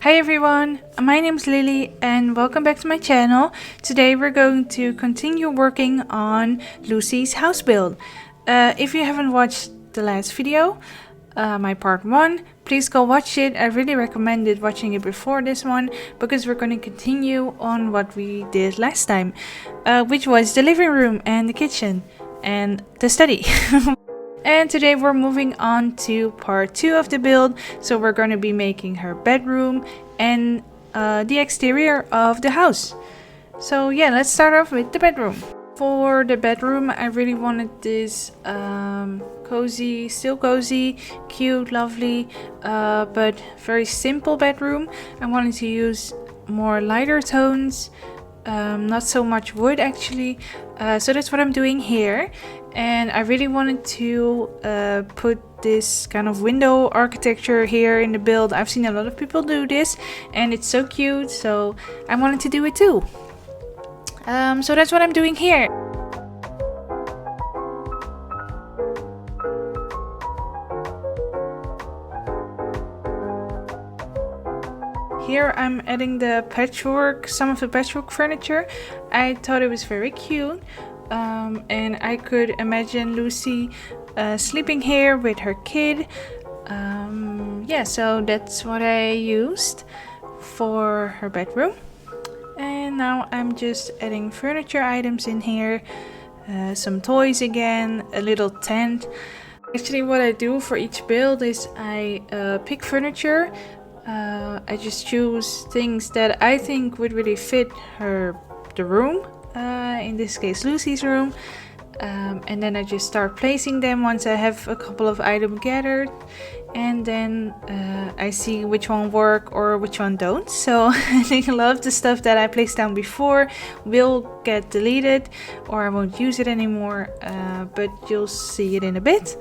Hi everyone, my name is Lily and welcome back to my channel. Today we're going to continue working on Lucy's house build. If you haven't watched the last video, my part 1, please go watch it. I really recommended watching it before this one because we're going to continue on what we did last time, which was the living room and the kitchen and the study. And today we're moving on to part 2 of the build. So we're going to be making her bedroom and the exterior of the house. So yeah, let's start off with the bedroom. For the bedroom, I really wanted this cozy, still cozy, cute, lovely, but very simple bedroom. I wanted to use more lighter tones, not so much wood actually. So that's what I'm doing here. And I really wanted to put this kind of window architecture here in the build. I've seen a lot of people do this and it's so cute, so I wanted to do it too. So that's what I'm doing here. Here I'm adding the patchwork, some of the patchwork furniture. I thought it was very cute. And I could imagine Lucy sleeping here with her kid. Yeah, so that's what I used for her bedroom. And now I'm just adding furniture items in here, some toys again, a little tent. Actually, what I do for each build is I pick furniture. I just choose things that I think would really fit the room. In this case Lucy's room, and then I just start placing them once I have a couple of items gathered, and then I see which one work or which one don't. So I think a lot of the stuff that I placed down before will get deleted or I won't use it anymore, but you'll see it in a bit.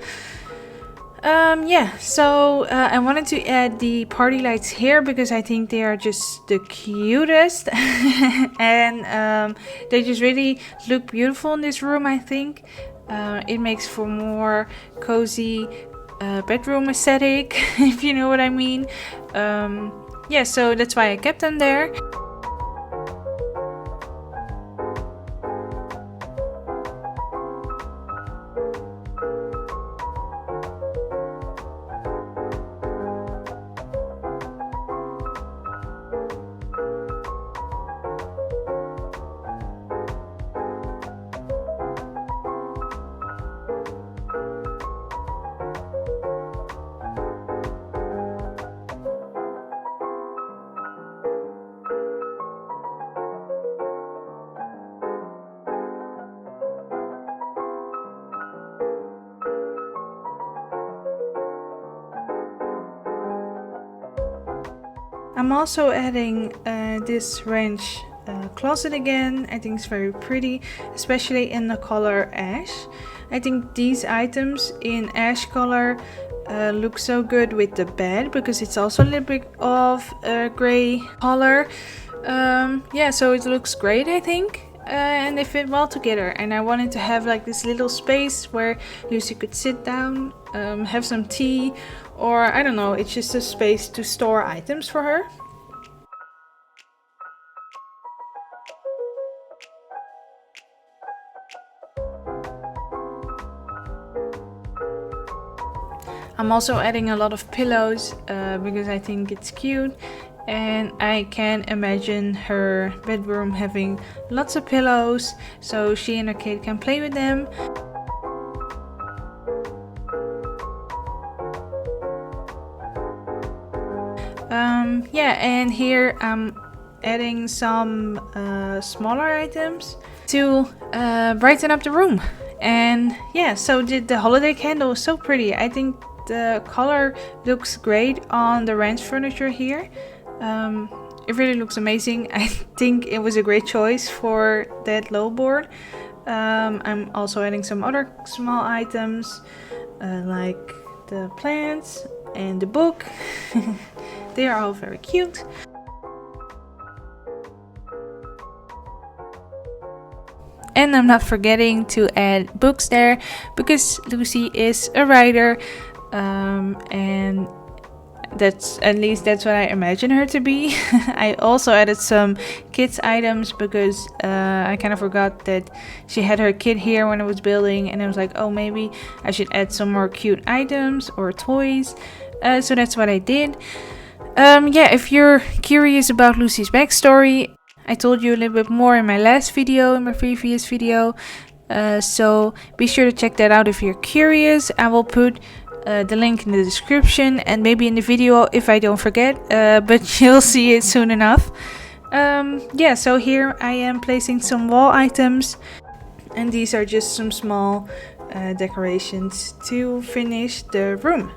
Yeah, so I wanted to add the party lights here because I think they are just the cutest and they just really look beautiful in this room. I think it makes for more cozy bedroom aesthetic, if you know what I mean. Yeah, so that's why I kept them there. I'm also adding this range closet again. I think it's very pretty, especially in the color ash. I think these items in ash color look so good with the bed because it's also a little bit of a gray color. Yeah, so it looks great, I think. And they fit well together, and I wanted to have like this little space where Lucy could sit down, have some tea, or I don't know, it's just a space to store items for her. I'm also adding a lot of pillows because I think it's cute. And I can imagine her bedroom having lots of pillows so she and her kid can play with them. Yeah, and here I'm adding some smaller items to brighten up the room. And yeah, so the holiday candle is so pretty. I think the color looks great on the ranch furniture here. It really looks amazing. I think it was a great choice for that low board. I'm also adding some other small items like the plants and the book. They are all very cute. And I'm not forgetting to add books there because Lucy is a writer, and at least that's what I imagine her to be. I also added some kids items because I kind of forgot that she had her kid here when I was building, and I was like, oh, maybe I should add some more cute items or toys. So that's what I did. Yeah, if you're curious about Lucy's backstory, I told you a little bit more in my last video, in my previous video. So be sure to check that out if you're curious. I will put the link in the description and maybe in the video if I don't forget, but you'll see it soon enough. Yeah, so here I am placing some wall items, and these are just some small decorations to finish the room.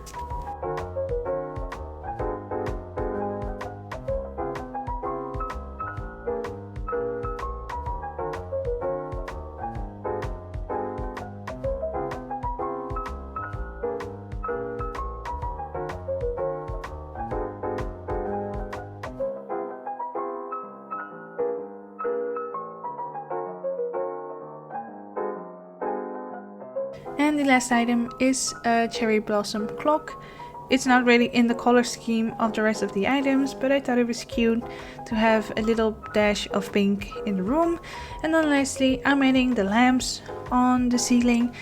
And the last item is a cherry blossom clock. It's not really in the color scheme of the rest of the items, but I thought it was cute to have a little dash of pink in the room. And then lastly, I'm adding the lamps on the ceiling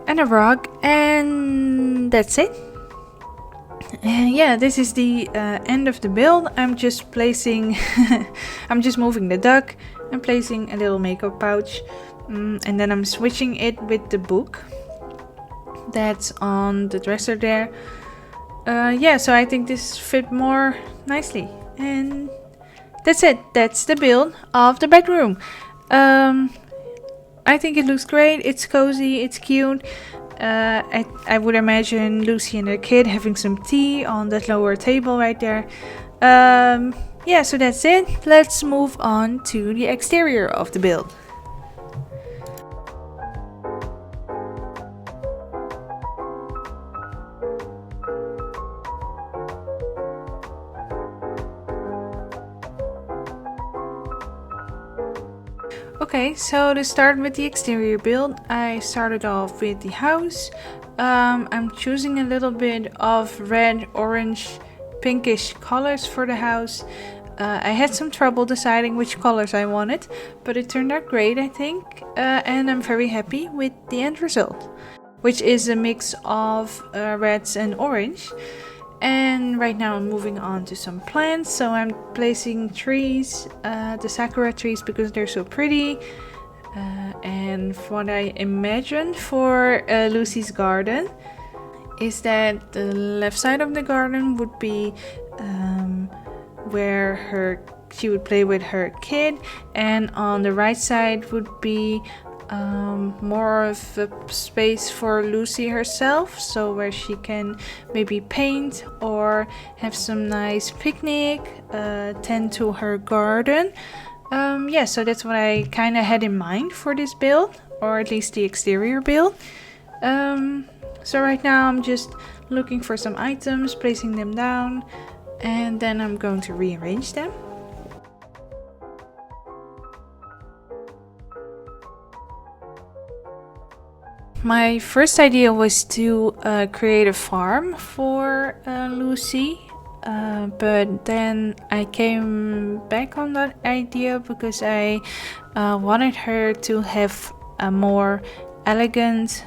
and a rug, and that's it. And yeah, this is the end of the build. I'm just placing I'm just moving the duck and placing a little makeup pouch, and then I'm switching it with the book that's on the dresser there. Yeah, so I think this fit more nicely, and that's it. That's the build of the bedroom. I think it looks great. It's cozy, it's cute. I would imagine Lucy and her kid having some tea on that lower table right there. Yeah, so that's it. Let's move on to the exterior of the build. Okay, so to start with the exterior build, I started off with the house. I'm choosing a little bit of red, orange, pinkish colors for the house. I had some trouble deciding which colors I wanted, but it turned out great, I think. And I'm very happy with the end result, which is a mix of reds and orange. And right now I'm moving on to some plants. So I'm placing trees, the sakura trees, because they're so pretty. And what I imagined for Lucy's garden is that the left side of the garden would be where she would play with her kid, and on the right side would be more of a space for Lucy herself, so where she can maybe paint or have some nice picnic, tend to her garden. Yeah, so that's what I kind of had in mind for this build, or at least the exterior build. So right now I'm just looking for some items, placing them down, and then I'm going to rearrange them. My first idea was to create a farm for Lucy, but then I came back on that idea because I wanted her to have a more elegant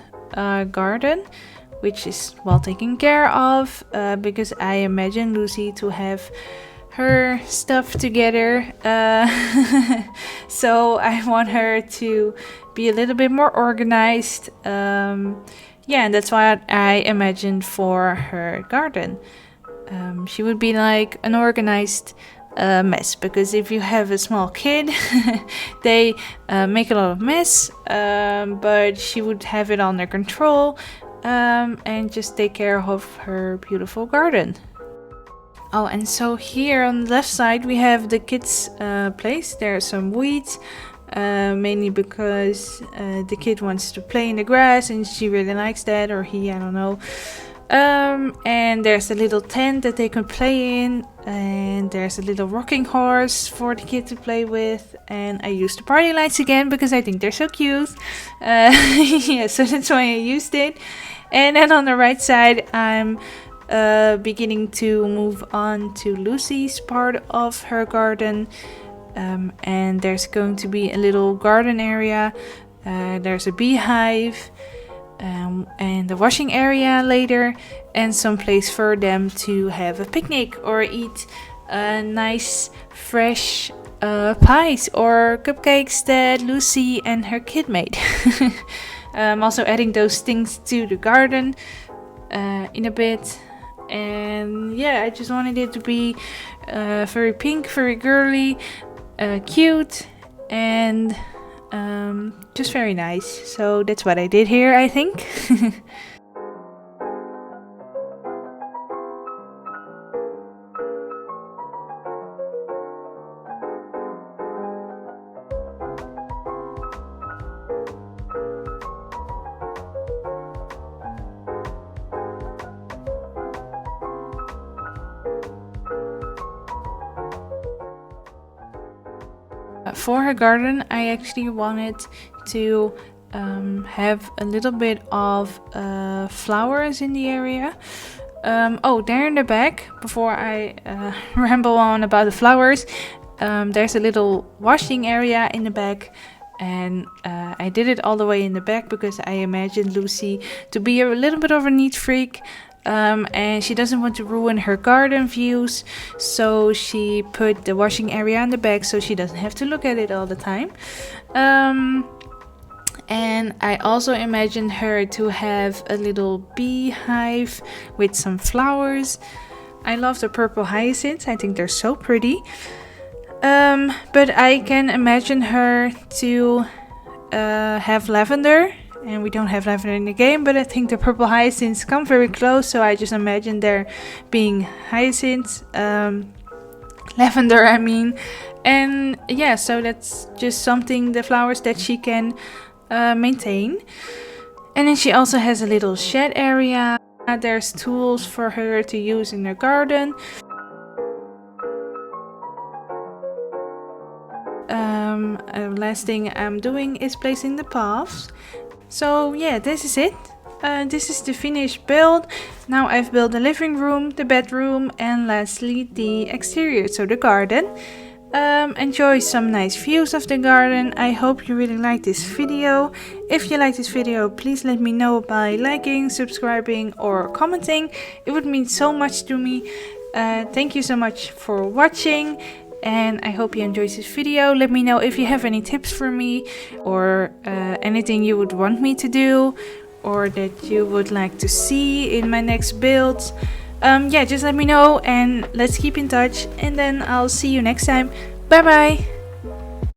garden, which is well taken care of, because I imagine Lucy to have her stuff together. So I want her to be a little bit more organized. Yeah, and that's what I imagined for her garden. She would be like an organized mess, because if you have a small kid, they make a lot of mess, but she would have it under control, and just take care of her beautiful garden. Oh, and so here on the left side we have the kids' place. There are some weeds, mainly because the kid wants to play in the grass and she really likes that, or he, I don't know. And there's a little tent that they can play in, and there's a little rocking horse for the kid to play with, and I used the party lights again because I think they're so cute. Yeah, so that's why I used it. And then on the right side I'm beginning to move on to Lucy's part of her garden. And there's going to be a little garden area. There's a beehive. And the washing area later, and some place for them to have a picnic or eat nice fresh pies or cupcakes that Lucy and her kid made. I'm also adding those things to the garden in a bit. And yeah, I just wanted it to be very pink, very girly, cute, and just very nice. So that's what I did here, I think. For her garden, I actually wanted to have a little bit of flowers in the area. Oh, there in the back, before I ramble on about the flowers, there's a little washing area in the back. And I did it all the way in the back because I imagined Lucy to be a little bit of a neat freak. And she doesn't want to ruin her garden views, so she put the washing area in the back so she doesn't have to look at it all the time. And I also imagined her to have a little beehive with some flowers. I love the purple hyacinths, I think they're so pretty. But I can imagine her to have lavender. And we don't have lavender in the game, but I think the purple hyacinths come very close, so I just imagine there being hyacinths, lavender I mean. And yeah, so that's just something, the flowers that she can maintain. And then she also has a little shed area. There's tools for her to use in her garden. Last thing I'm doing is placing the paths. So yeah, this is it. This is the finished build. Now I've built the living room, the bedroom, and lastly the exterior, so the garden. Enjoy some nice views of the garden. I hope you really like this video. If you like this video, please let me know by liking, subscribing, or commenting. It would mean so much to me. Thank you so much for watching. And I hope you enjoyed this video. Let me know if you have any tips for me, or anything you would want me to do, or that you would like to see in my next builds. Yeah, just let me know and let's keep in touch, and then I'll see you next time. Bye bye!